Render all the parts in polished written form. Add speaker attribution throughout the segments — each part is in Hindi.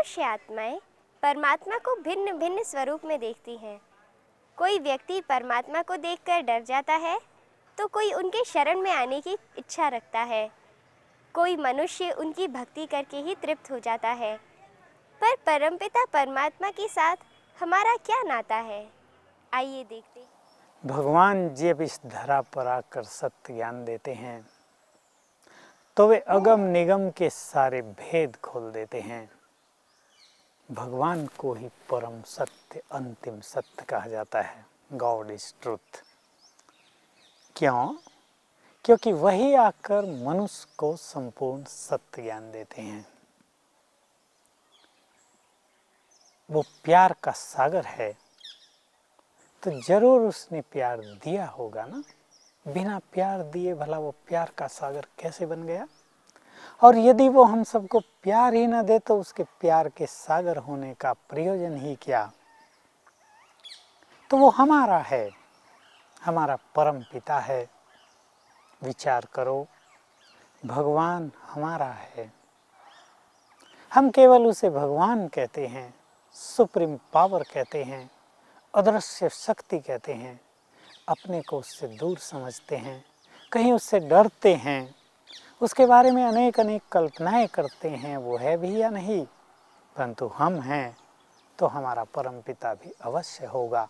Speaker 1: मनुष्य आत्माएं परमात्मा को भिन्न भिन्न स्वरूप में देखती हैं। कोई व्यक्ति परमात्मा को देखकर डर जाता है तो कोई उनके शरण में आने की इच्छा रखता है। कोई मनुष्य उनकी भक्ति करके ही तृप्त हो जाता है। पर परमपिता परमात्मा के साथ हमारा क्या नाता है, आइए देखते हैं।
Speaker 2: भगवान जब इस धरा पर आकर सत्य ज्ञान देते हैं तो वे अगम निगम के सारे भेद खोल देते हैं। भगवान को ही परम सत्य, अंतिम सत्य कहा जाता है। God is truth. क्यों? क्योंकि वही आकर मनुष्य को संपूर्ण सत्य ज्ञान देते हैं। वो प्यार का सागर है तो जरूर उसने प्यार दिया होगा ना। बिना प्यार दिए भला वो प्यार का सागर कैसे बन गया? और यदि वो हम सबको प्यार ही न दे तो उसके प्यार के सागर होने का प्रयोजन ही क्या? तो वो हमारा है, हमारा परम पिता है। विचार करो, भगवान हमारा है। हम केवल उसे भगवान कहते हैं, सुप्रीम पावर कहते हैं, अदृश्य शक्ति कहते हैं। अपने को उससे दूर समझते हैं, कहीं उससे डरते हैं, उसके बारे में अनेक अनेक कल्पनाएं करते हैं वो है भी या नहीं। परंतु हम हैं तो हमारा परम पिता भी अवश्य होगा।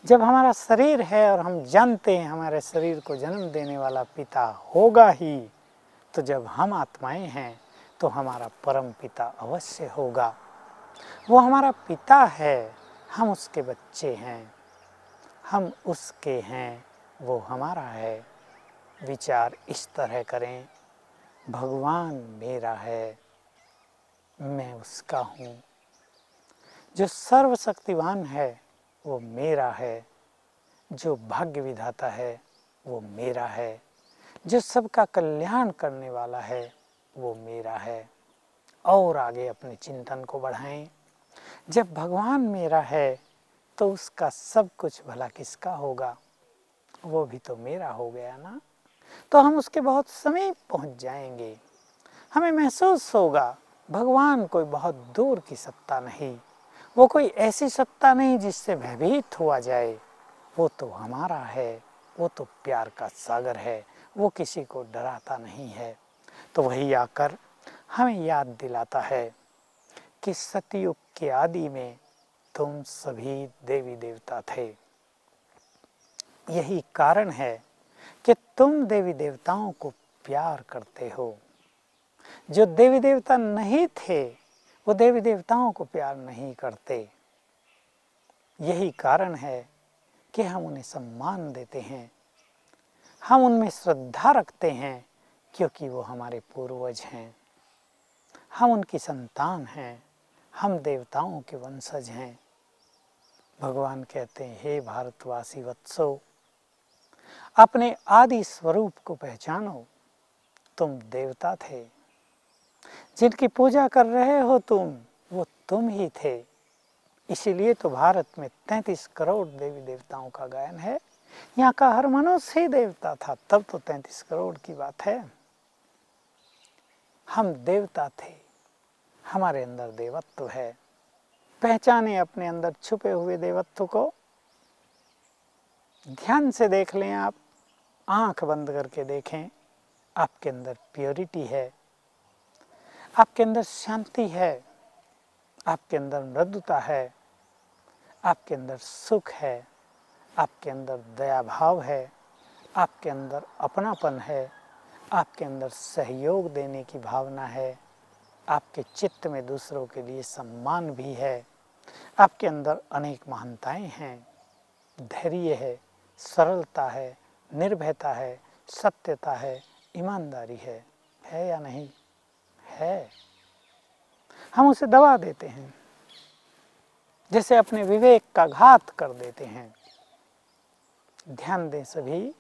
Speaker 2: जब हमारा शरीर है और हम जानते हैं हमारे शरीर को जन्म देने वाला पिता होगा ही, तो जब हम आत्माएं हैं तो हमारा परम पिता अवश्य होगा। वो हमारा पिता है, हम उसके बच्चे हैं, हम उसके हैं, वो हमारा है। विचार इस तरह करें, भगवान मेरा है, मैं उसका हूँ। जो सर्वशक्तिवान है वो मेरा है, जो भाग्य विधाता है वो मेरा है, जो सबका कल्याण करने वाला है वो मेरा है। और आगे अपने चिंतन को बढ़ाएं। जब भगवान मेरा है तो उसका सब कुछ भला किसका होगा? वो भी तो मेरा हो गया ना। तो हम उसके बहुत समीप पहुंच जाएंगे। हमें महसूस होगा भगवान कोई बहुत दूर की सत्ता नहीं, वो कोई ऐसी सत्ता नहीं जिससे भयभीत हुआ जाए। वो तो हमारा है, वो तो प्यार का सागर है, वो किसी को डराता नहीं है। तो वही आकर हमें याद दिलाता है कि सतयुग के आदि में तुम सभी देवी देवता थे। यही कारण है कि तुम देवी देवताओं को प्यार करते हो। जो देवी देवता नहीं थे वो देवी देवताओं को प्यार नहीं करते। यही कारण है कि हम उन्हें सम्मान देते हैं, हम उनमें श्रद्धा रखते हैं, क्योंकि वो हमारे पूर्वज हैं, हम उनकी संतान हैं, हम देवताओं के वंशज हैं। भगवान कहते हैं, हे भारतवासी वत्सो, अपने आदि स्वरूप को पहचानो। तुम देवता थे, जिनकी पूजा कर रहे हो वो तुम ही थे। इसीलिए तो भारत में 33 करोड़ देवी देवताओं का गायन है। यहाँ का हर मनुष्य ही देवता था, तब तो 33 करोड़ की बात है। हम देवता थे, हमारे अंदर देवत्व है। पहचाने अपने अंदर छुपे हुए देवत्व को। ध्यान से देख लें, आप आंख बंद करके देखें, आपके अंदर प्योरिटी है, आपके अंदर शांति है, आपके अंदर मृदुता है, आपके अंदर सुख है, आपके अंदर दया भाव है, आपके अंदर अपनापन है, आपके अंदर सहयोग देने की भावना है, आपके चित्त में दूसरों के लिए सम्मान भी है, आपके अंदर अनेक महानताएं हैं, धैर्य है, सरलता है, निर्भयता है, सत्यता है, ईमानदारी है या नहीं? है। हम उसे दबा देते हैं, जैसे अपने विवेक का घात कर देते हैं। ध्यान दें सभी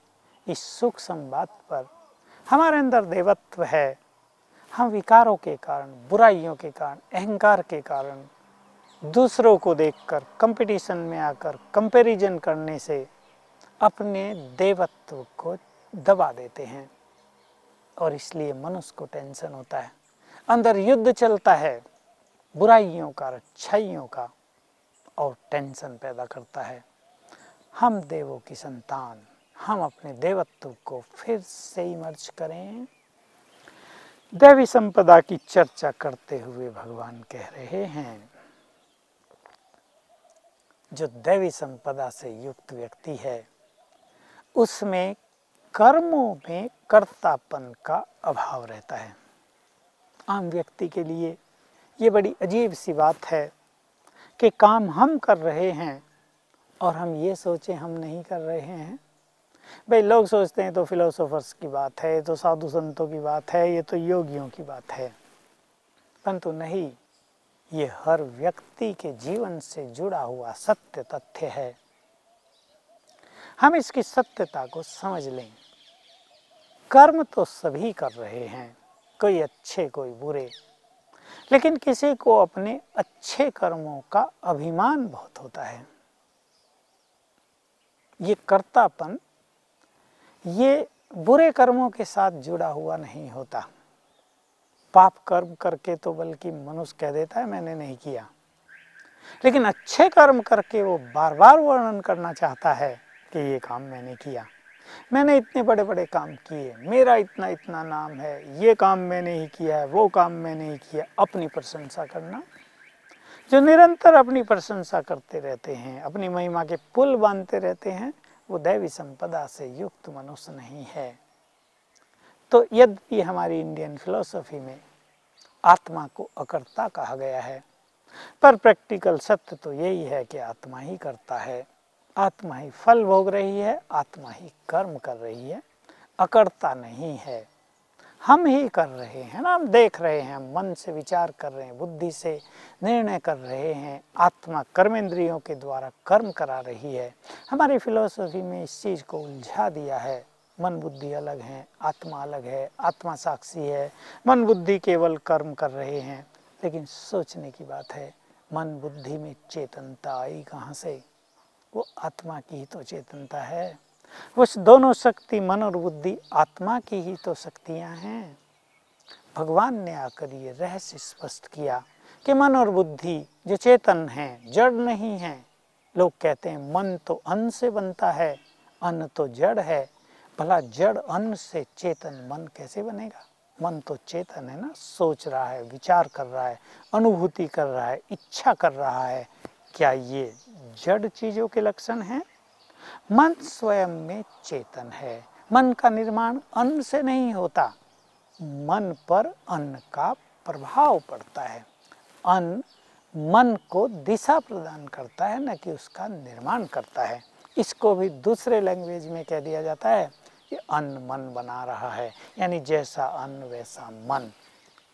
Speaker 2: इस सूक्ष्म बात पर। हमारे अंदर देवत्व है, हम विकारों के कारण, बुराइयों के कारण, अहंकार के कारण, दूसरों को देखकर कंपटीशन में आकर कंपैरिजन करने से अपने देवत्व को दबा देते हैं। और इसलिए मनुष्य को टेंशन होता है, अंदर युद्ध चलता है। बुराइयों का, अच्छाइयों का और टेंशन पैदा करता है। हम देवों की संतान, हम अपने देवत्व को फिर से इमर्ज करें। दैवी संपदा की चर्चा करते हुए भगवान कह रहे हैं, जो दैवी संपदा से युक्त व्यक्ति है उसमें कर्मों में कर्तापन का अभाव रहता है। आम व्यक्ति के लिए ये बड़ी अजीब सी बात है कि काम हम कर रहे हैं और हम ये सोचें हम नहीं कर रहे हैं। भाई लोग सोचते हैं तो फिलोसोफर्स की बात है, ये तो साधु संतों की बात है, ये तो योगियों की बात है, परंतु नहीं, ये हर व्यक्ति के जीवन से जुड़ा हुआ सत्य तथ्य है। हम इसकी सत्यता को समझ लें। कर्म तो सभी कर रहे हैं, कोई अच्छे कोई बुरे, लेकिन किसी को अपने अच्छे कर्मों का अभिमान बहुत होता है। ये कर्तापन ये बुरे कर्मों के साथ जुड़ा हुआ नहीं होता। पाप कर्म करके तो बल्कि मनुष्य कह देता है मैंने नहीं किया, लेकिन अच्छे कर्म करके वो बार बार वर्णन करना चाहता है कि ये काम मैंने किया, मैंने इतने बड़े बड़े काम किए, मेरा इतना इतना नाम है, ये काम मैंने ही किया है, वो काम मैंने ही किया। अपनी प्रशंसा करना, जो निरंतर अपनी प्रशंसा करते रहते हैं, अपनी महिमा के पुल बांधते रहते हैं, वो दैवी संपदा से युक्त मनुष्य नहीं है। तो यद्यपि हमारी इंडियन फिलॉसफी में आत्मा को अकर्ता कहा गया है, पर प्रैक्टिकल सत्य तो यही है कि आत्मा ही करता है, आत्मा ही फल भोग रही है, आत्मा ही कर्म कर रही है, अकर्ता नहीं है। हम ही कर रहे हैं ना, हम देख रहे हैं, मन से विचार कर रहे हैं, बुद्धि से निर्णय कर रहे हैं, आत्मा कर्मेंद्रियों के द्वारा कर्म करा रही है। हमारी फिलॉसफी में इस चीज़ को उलझा दिया है, मन बुद्धि अलग है, आत्मा अलग है, आत्मा साक्षी है, मन बुद्धि केवल कर्म कर रहे हैं। लेकिन सोचने की बात है, मन बुद्धि में चेतनता आई कहाँ से? वो आत्मा की ही तो चेतनता है। उस दोनों शक्ति मन और बुद्धि आत्मा की ही तो शक्तियाँ हैं। भगवान ने आकर ये रहस्य स्पष्ट किया कि मन और बुद्धि जो चेतन हैं, जड़ नहीं हैं। लोग कहते हैं मन तो अन्न से बनता है, अन्न तो जड़ है। भला जड़ अन्न से चेतन मन कैसे बनेगा? मन तो चेतन है ना, सोच रहा है, विचार कर रहा है, अनुभूति कर रहा है, इच्छा कर रहा है। क्या ये जड़ चीज़ों के लक्षण हैं? मन स्वयं में चेतन है। मन का निर्माण अन्न से नहीं होता, मन पर अन्न का प्रभाव पड़ता है। अन्न मन को दिशा प्रदान करता है, न कि उसका निर्माण करता है। इसको भी दूसरे लैंग्वेज में कह दिया जाता है कि अन्न मन बना रहा है, यानी जैसा अन्न वैसा मन।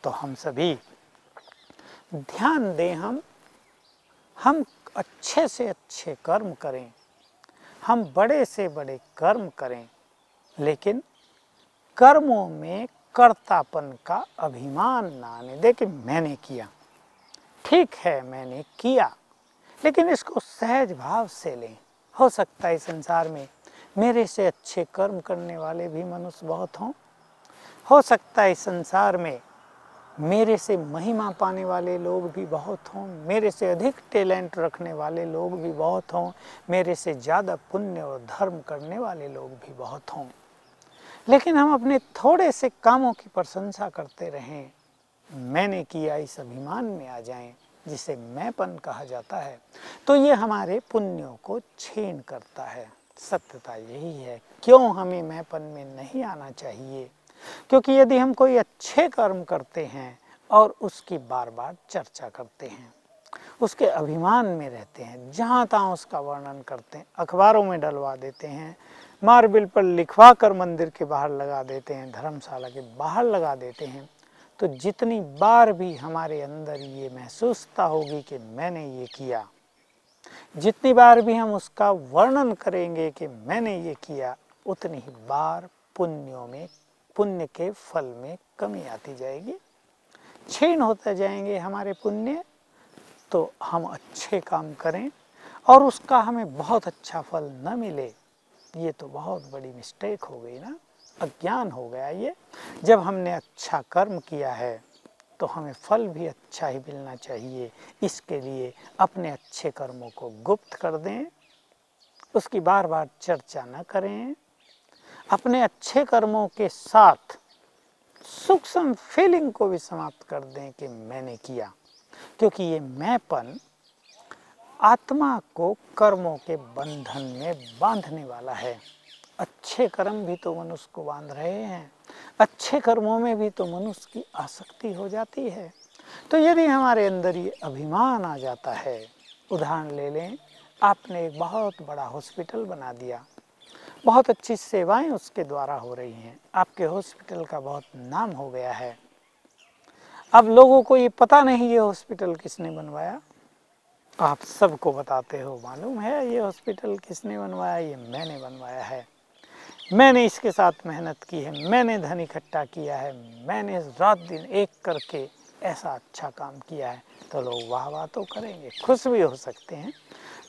Speaker 2: तो हम सभी ध्यान दें, हम अच्छे से अच्छे कर्म करें, हम बड़े से बड़े कर्म करें, लेकिन कर्मों में कर्तापन का अभिमान ना आने दे कि मैंने किया। ठीक है मैंने किया, लेकिन इसको सहज भाव से लें। हो सकता है संसार में मेरे से अच्छे कर्म करने वाले भी मनुष्य बहुत हों, हो सकता है संसार में मेरे से महिमा पाने वाले लोग भी बहुत हों, मेरे से अधिक टैलेंट रखने वाले लोग भी बहुत हों, मेरे से ज़्यादा पुण्य और धर्म करने वाले लोग भी बहुत हों, लेकिन हम अपने थोड़े से कामों की प्रशंसा करते रहें, मैंने किया इस अभिमान में आ जाएं, जिसे मैंपन कहा जाता है, तो ये हमारे पुण्यों को छीन करता है। सत्यता यही है, क्यों हमें मैंपन में नहीं आना चाहिए? क्योंकि यदि हम कोई अच्छे कर्म करते हैं और उसकी बार बार चर्चा करते हैं, उसके अभिमान में रहते हैं, जहाँ तहाँ उसका वर्णन करते हैं, अखबारों में डलवा देते हैं, मार्बल पर लिखवा कर मंदिर के बाहर लगा देते हैं, धर्मशाला के बाहर लगा देते हैं, तो जितनी बार भी हमारे अंदर ये महसूसता होगी कि मैंने ये किया, जितनी बार भी हम उसका वर्णन करेंगे कि मैंने ये किया, उतनी ही बार पुण्यों में, पुण्य के फल में कमी आती जाएगी, क्षीण होते जाएंगे हमारे पुण्य। तो हम अच्छे काम करें और उसका हमें बहुत अच्छा फल न मिले, ये तो बहुत बड़ी मिस्टेक हो गई ना, अज्ञान हो गया ये। जब हमने अच्छा कर्म किया है तो हमें फल भी अच्छा ही मिलना चाहिए। इसके लिए अपने अच्छे कर्मों को गुप्त कर दें, उसकी बार बार चर्चा न करें। अपने अच्छे कर्मों के साथ सूक्ष्म फीलिंग को भी समाप्त कर दें कि मैंने किया, क्योंकि ये मैंपन आत्मा को कर्मों के बंधन में बांधने वाला है। अच्छे कर्म भी तो मनुष्य को बांध रहे हैं, अच्छे कर्मों में भी तो मनुष्य की आसक्ति हो जाती है। तो यदि हमारे अंदर ये अभिमान आ जाता है, उदाहरण ले लें, आपने एक बहुत बड़ा हॉस्पिटल बना दिया, बहुत अच्छी सेवाएं उसके द्वारा हो रही हैं, आपके हॉस्पिटल का बहुत नाम हो गया है। अब लोगों को ये पता नहीं ये हॉस्पिटल किसने बनवाया, आप सबको बताते हो मालूम है ये हॉस्पिटल किसने बनवाया, ये मैंने बनवाया है, मैंने इसके साथ मेहनत की है, मैंने धन इकट्ठा किया है, मैंने रात दिन एक करके ऐसा अच्छा काम किया है। तो लोग वाह वाह तो करेंगे, खुश भी हो सकते हैं,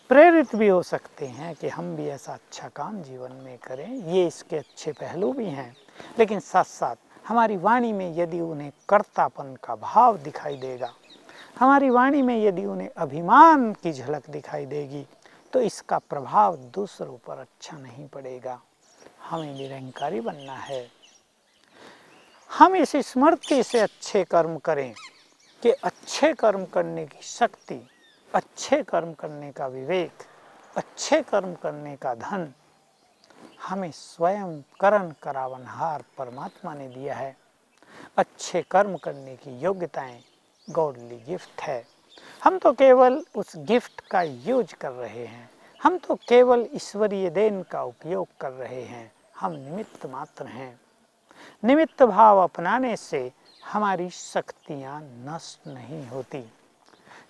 Speaker 2: प्रेरित भी हो सकते हैं कि हम भी ऐसा अच्छा काम जीवन में करें, ये इसके अच्छे पहलू भी हैं। लेकिन साथ साथ हमारी वाणी में यदि उन्हें कर्तापन का भाव दिखाई देगा, हमारी वाणी में यदि उन्हें अभिमान की झलक दिखाई देगी, तो इसका प्रभाव दूसरों पर अच्छा नहीं पड़ेगा। हमें निरंकारी बनना है। हम इस स्मृति से अच्छे कर्म करें कि अच्छे कर्म करने की शक्ति, अच्छे कर्म करने का विवेक, अच्छे कर्म करने का धन हमें स्वयं करण करावनहार परमात्मा ने दिया है। अच्छे कर्म करने की योग्यताएं गॉडली गिफ्ट है। हम तो केवल उस गिफ्ट का यूज कर रहे हैं, हम तो केवल ईश्वरीय देन का उपयोग कर रहे हैं, हम निमित्त मात्र हैं। निमित्त भाव अपनाने से हमारी शक्तियां नष्ट नहीं होती।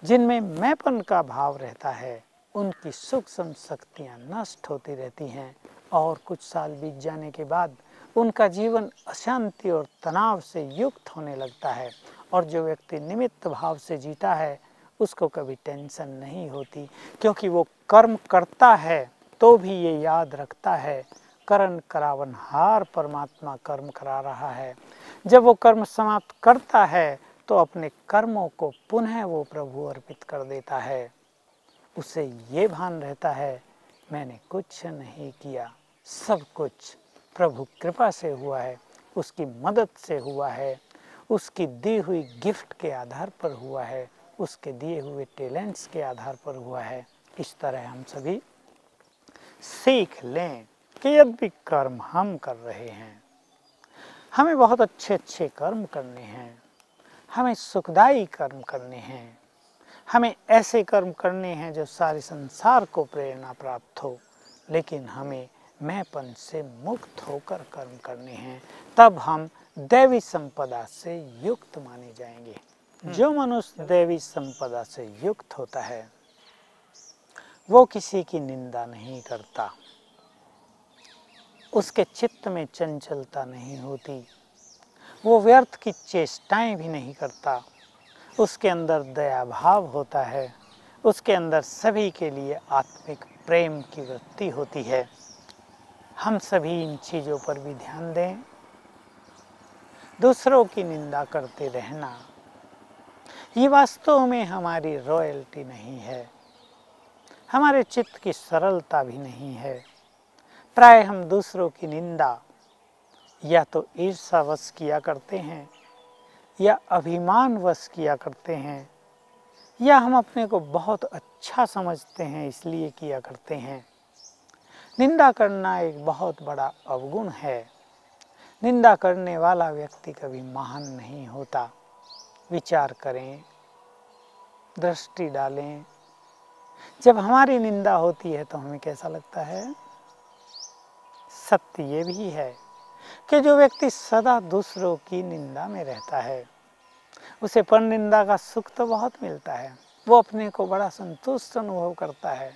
Speaker 2: जिनमें मैंपन का भाव रहता है उनकी सूक्ष्म शक्तियां नष्ट होती रहती हैं और कुछ साल बीत जाने के बाद उनका जीवन अशांति और तनाव से युक्त होने लगता है। और जो व्यक्ति निमित्त भाव से जीता है उसको कभी टेंशन नहीं होती, क्योंकि वो कर्म करता है तो भी ये याद रखता है करण करावनहार परमात्मा कर्म करा रहा है। जब वो कर्म समाप्त करता है तो अपने कर्मों को पुनः वो प्रभु अर्पित कर देता है। उसे ये भान रहता है मैंने कुछ नहीं किया, सब कुछ प्रभु कृपा से हुआ है, उसकी मदद से हुआ है, उसकी दी हुई गिफ्ट के आधार पर हुआ है, उसके दिए हुए टैलेंट्स के आधार पर हुआ है। इस तरह हम सभी सीख लें कि यदि कर्म हम कर रहे हैं, हमें बहुत अच्छे अच्छे कर्म करने हैं, हमें सुखदायी कर्म करने हैं, हमें ऐसे कर्म करने हैं जो सारे संसार को प्रेरणा प्राप्त हो, लेकिन हमें मैंपन से मुक्त होकर कर्म करने हैं। तब हम दैवी संपदा से युक्त माने जाएंगे। जो मनुष्य दैवी संपदा से युक्त होता है वो किसी की निंदा नहीं करता, उसके चित्त में चंचलता नहीं होती, वो व्यर्थ की चेष्टाएं भी नहीं करता, उसके अंदर दया भाव होता है, उसके अंदर सभी के लिए आत्मिक प्रेम की वृत्ति होती है। हम सभी इन चीज़ों पर भी ध्यान दें। दूसरों की निंदा करते रहना ये वास्तव में हमारी रॉयल्टी नहीं है, हमारे चित्त की सरलता भी नहीं है। प्राय हम दूसरों की निंदा या तो ईर्ष्यावश किया करते हैं, या अभिमानवश किया करते हैं, या हम अपने को बहुत अच्छा समझते हैं इसलिए किया करते हैं। निंदा करना एक बहुत बड़ा अवगुण है। निंदा करने वाला व्यक्ति कभी महान नहीं होता। विचार करें, दृष्टि डालें, जब हमारी निंदा होती है तो हमें कैसा लगता है। सत्य ये भी है कि जो व्यक्ति सदा दूसरों की निंदा में रहता है उसे परनिंदा का सुख तो बहुत मिलता है, वो अपने को बड़ा संतुष्ट अनुभव करता है,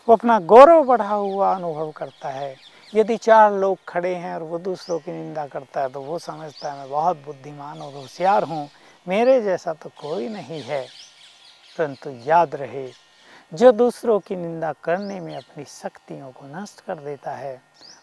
Speaker 2: वो अपना गौरव बढ़ा हुआ अनुभव करता है। यदि 4 लोग खड़े हैं और वो दूसरों की निंदा करता है तो वो समझता है मैं बहुत बुद्धिमान और होशियार हूँ, मेरे जैसा तो कोई नहीं है। परंतु याद रहे जो दूसरों की निंदा करने में अपनी शक्तियों को नष्ट कर देता है,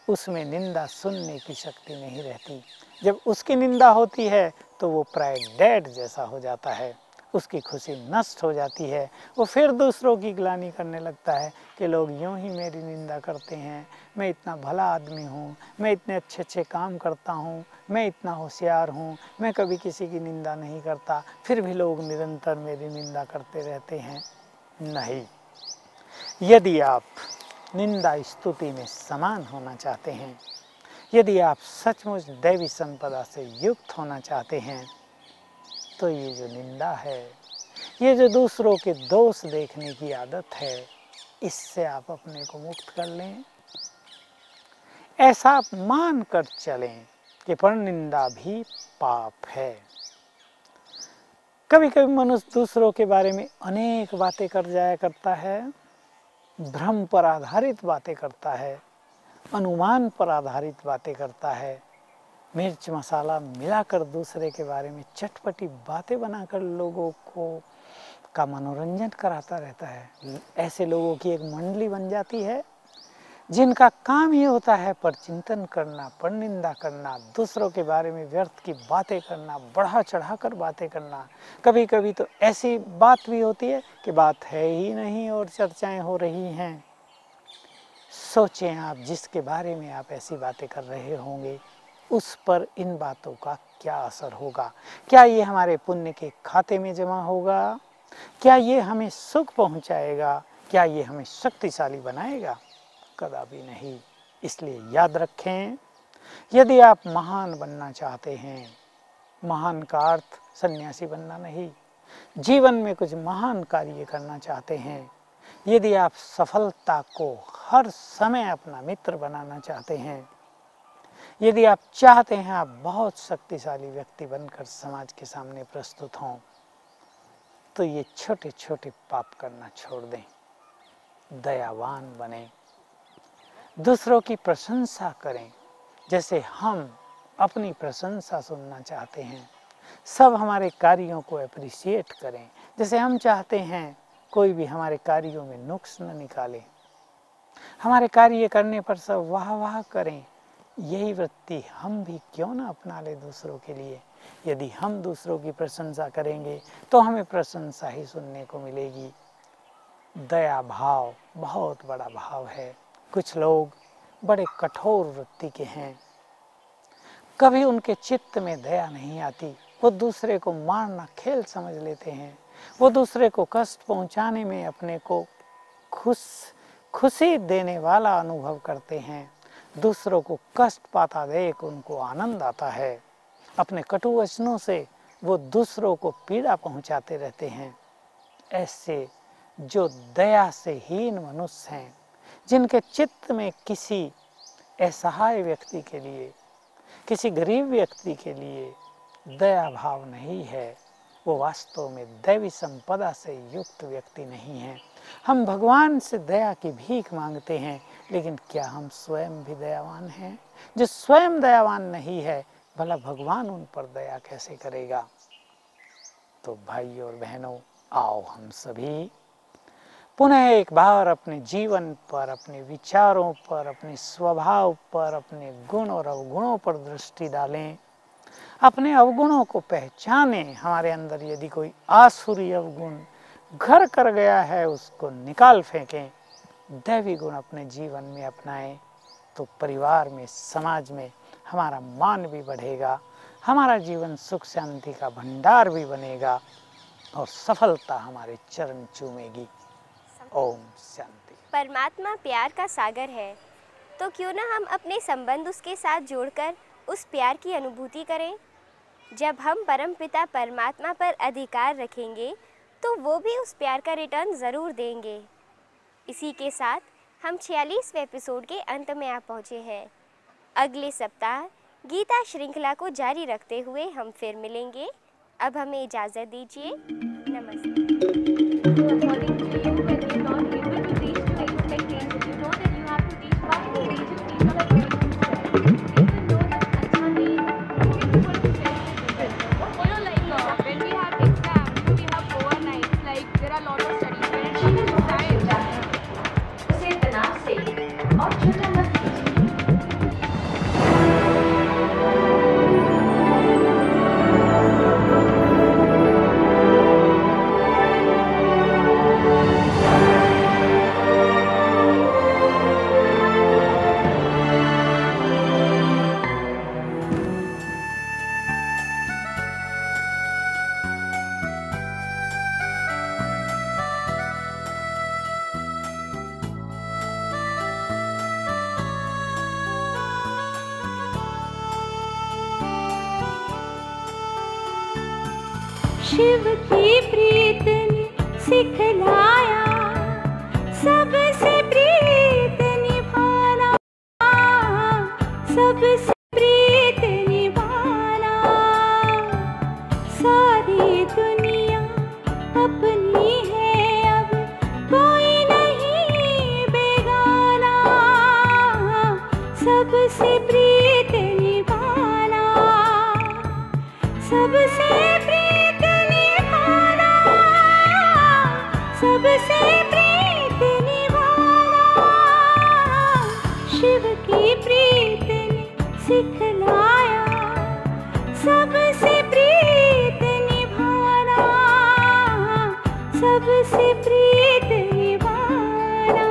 Speaker 2: उसमें निंदा सुनने की शक्ति नहीं रहती। जब उसकी निंदा होती है तो वो प्राय डेड जैसा हो जाता है, उसकी खुशी नष्ट हो जाती है। वो फिर दूसरों की ग्लानि करने लगता है कि लोग यूं ही मेरी निंदा करते हैं, मैं इतना भला आदमी हूँ, मैं इतने अच्छे अच्छे काम करता हूँ, मैं इतना होशियार हूँ, मैं कभी किसी की निंदा नहीं करता, फिर भी लोग निरंतर मेरी निंदा करते रहते हैं। नहीं, यदि आप निंदा स्तुति में समान होना चाहते हैं, यदि आप सचमुच दैवी संपदा से युक्त होना चाहते हैं, तो ये जो निंदा है, ये जो दूसरों के दोष देखने की आदत है, इससे आप अपने को मुक्त कर लें। ऐसा आप मान कर चलें कि परनिंदा भी पाप है। कभी कभी मनुष्य दूसरों के बारे में अनेक बातें कर जाया करता है, भ्रम पर आधारित बातें करता है, अनुमान पर आधारित बातें करता है, मिर्च मसाला मिलाकर दूसरे के बारे में चटपटी बातें बनाकर लोगों को का मनोरंजन कराता रहता है। ऐसे लोगों की एक मंडली बन जाती है जिनका काम ही होता है पर चिंतन करना, पर निंदा करना, दूसरों के बारे में व्यर्थ की बातें करना, बढ़ा चढ़ा कर बातें करना। कभी कभी तो ऐसी बात भी होती है कि बात है ही नहीं और चर्चाएं हो रही हैं। सोचें आप, जिसके बारे में आप ऐसी बातें कर रहे होंगे, उस पर इन बातों का क्या असर होगा? क्या ये हमारे पुण्य के खाते में जमा होगा? क्या ये हमें सुख पहुंचाएगा? क्या ये हमें शक्तिशाली बनाएगा? कदापि नहीं। इसलिए याद रखें, यदि आप महान बनना चाहते हैं, महान का अर्थ सन्यासी बनना नहीं, जीवन में कुछ महान कार्य करना चाहते हैं, यदि आप सफलता को हर समय अपना मित्र बनाना चाहते हैं, यदि आप चाहते हैं आप बहुत शक्तिशाली व्यक्ति बनकर समाज के सामने प्रस्तुत हों, तो ये छोटे छोटे पाप करना छोड़ दें, दयावान बने, दूसरों की प्रशंसा करें जैसे हम अपनी प्रशंसा सुनना चाहते हैं। सब हमारे कार्यों को अप्रिशिएट करें जैसे हम चाहते हैं कोई भी हमारे कार्यों में नुक्स न निकाले। हमारे कार्य करने पर सब वाह वाह करें। यही वृत्ति हम भी क्यों ना अपना ले दूसरों के लिए। यदि हम दूसरों की प्रशंसा करेंगे तो हमें प्रशंसा ही सुनने को मिलेगी। दया भाव बहुत बड़ा भाव है। कुछ लोग बड़े कठोर वृत्ति के हैं, कभी उनके चित्त में दया नहीं आती। वो दूसरे को मारना खेल समझ लेते हैं। वो दूसरे को कष्ट पहुंचाने में अपने को खुशी देने वाला अनुभव करते हैं। दूसरों को कष्ट पाता देख उनको आनंद आता है। अपने कटु वचनों से वो दूसरों को पीड़ा पहुंचाते रहते हैं। ऐसे जो दया से हीन मनुष्य हैं, जिनके चित्त में किसी असहाय व्यक्ति के लिए, किसी गरीब व्यक्ति के लिए दया भाव नहीं है, वो वास्तव में दैवी संपदा से युक्त व्यक्ति नहीं है। हम भगवान से दया की भीख मांगते हैं, लेकिन क्या हम स्वयं भी दयावान हैं? जो स्वयं दयावान नहीं है, भला भगवान उन पर दया कैसे करेगा? तो भाई और बहनों, आओ हम सभी पुनः एक बार अपने जीवन पर, अपने विचारों पर, अपने स्वभाव पर, अपने गुण और अवगुणों पर दृष्टि डालें। अपने अवगुणों को पहचानें। हमारे अंदर यदि कोई आसुरी अवगुण घर कर गया है, उसको निकाल फेंकें। दैवी गुण अपने जीवन में अपनाएं, तो परिवार में, समाज में हमारा मान भी बढ़ेगा, हमारा जीवन सुख शांति का भंडार भी बनेगा और सफलता हमारे चरण चूमेगी। ओम शांति।
Speaker 1: परमात्मा प्यार का सागर है, तो क्यों ना हम अपने संबंध उसके साथ जोड़कर उस प्यार की अनुभूति करें। जब हम परमपिता परमात्मा पर अधिकार रखेंगे तो वो भी उस प्यार का रिटर्न ज़रूर देंगे। इसी के साथ हम 46वें एपिसोड के अंत में आ पहुँचे हैं। अगले सप्ताह गीता श्रृंखला को जारी रखते हुए हम फिर मिलेंगे। अब हमें इजाज़त दीजिए।
Speaker 3: When we have exams, we have overnights, like there are a lot of studies. When it comes to time, Shiv की प्रीत ने सिखलाया सबसे प्रीत निभाना, सबसे प्रीत निभाना। सारी दुनिया अपनी है अब कोई नहीं बेगाना, सबसे प्रीत निभाना, सबसे प्रीत निभाना, सबसे प्रीत निभाना। शिव की प्रीत ने सिखलाया सबसे प्रीत निभाना, सबसे प्रीत निभाना।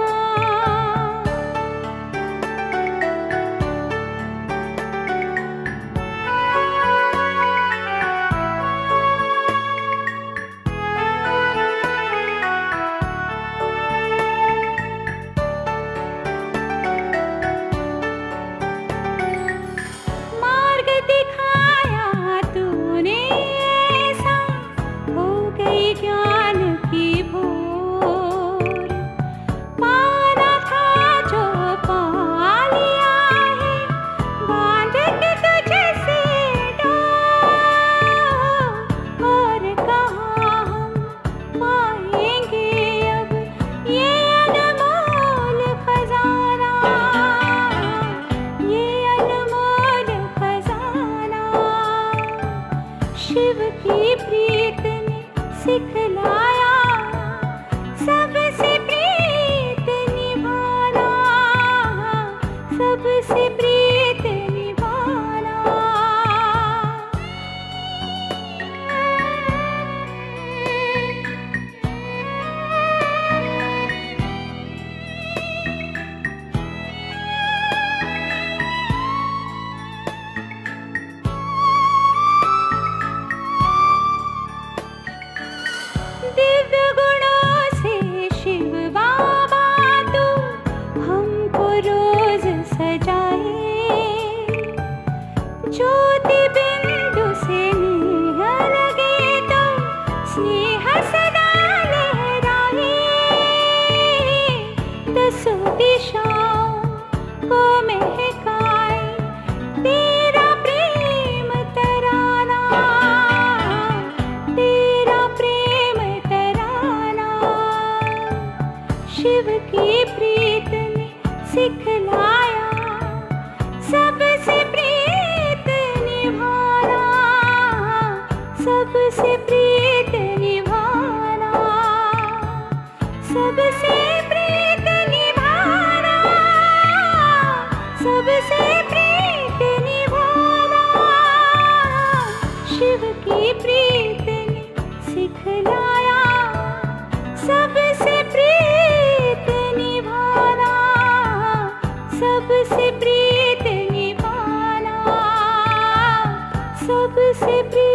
Speaker 3: मार्ग दिखाया तूने ऐसा, हो गई ज्ञान की भोर। पाना था जो पा लिया है, बांध के तुझसे डोर। और कहाँ हम पाएंगे अब ये अनमोल खजाना, ये अनमोल खजाना। शिव की प्रीत ने सिखलाया सबसे प्रीत निभाना, सबसे प्रीत निभाना। दिव्य गुणों से शिव बाबा तू हमको रोज सजाए, ज्योति बिंदु से नेह लगे तो स्नेह सदा लहराए। दसों दिशाओं को महकाए तेरा प्रेम तराना, तेरा प्रेम तराना। शिव की प्रीत ने सिखलाया सबसे प्रीत निभाना, सबसे प्रीत निभाना, सबसे प्रीत निभाना, सबसे प्रीत निभाना। शिव की प्रीत ने सिखलाया सबसे प्रीत निभाना, सबसे प्रीत निभाना, सबसे प्रीत